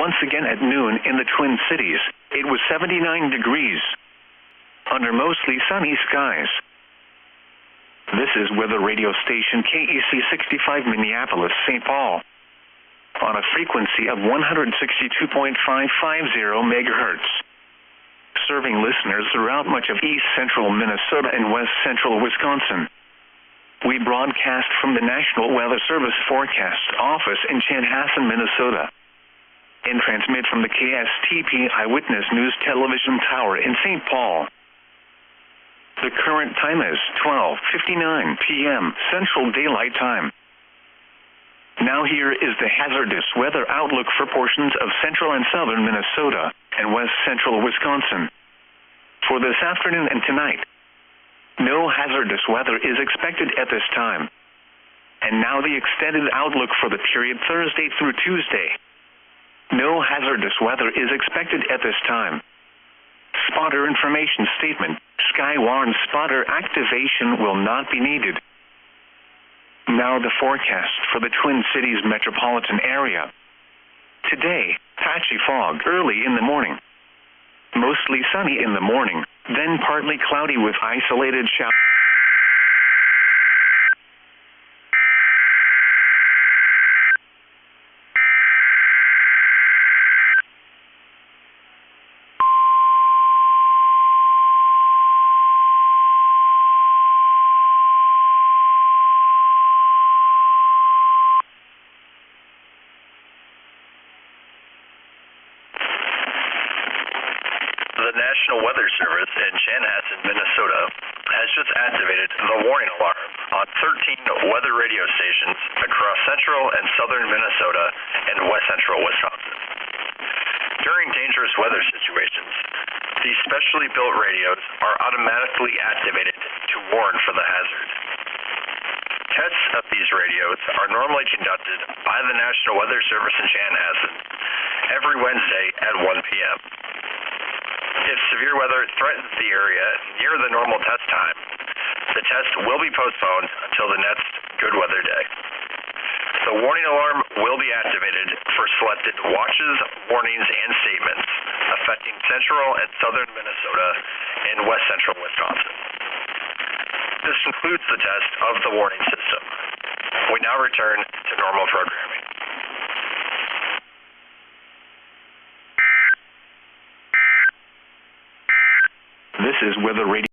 once again at noon in the Twin Cities. It was 79 degrees under mostly sunny skies. This is weather radio station KEC65 Minneapolis, St. Paul, on a frequency of 162.550 megahertz, serving listeners throughout much of east central Minnesota and west central Wisconsin. We broadcast from the National Weather Service Forecast Office in Chanhassen, Minnesota, and transmit from the KSTP Eyewitness News Television Tower in St. Paul. The current time is 12:59 p.m. Central Daylight Time. Now here is the hazardous weather outlook for portions of central and southern Minnesota and west central Wisconsin. For this afternoon and tonight, no hazardous weather is expected at this time. And now the extended outlook for the period Thursday through Tuesday. No hazardous weather is expected at this time. Spotter information statement. Skywarn spotter activation will not be needed. Now the forecast for the Twin Cities metropolitan area. Today, patchy fog early in the morning. Mostly sunny in the morning, then partly cloudy with isolated showers. The National Weather Service in Chanhassen, Minnesota, has just activated the warning alarm on 13 weather radio stations across central and southern Minnesota and west central Wisconsin. During dangerous weather situations, these specially built radios are automatically activated to warn for the hazard. Tests of these radios are normally conducted by the National Weather Service in Chanhassen every Wednesday at 1 p.m. If severe weather threatens the area near the normal test time, the test will be postponed until the next good weather day. The warning alarm will be activated for selected watches, warnings, and statements affecting central and southern Minnesota and west central Wisconsin. This concludes the test of the warning system. We now return to normal programming. This is Weather Radio.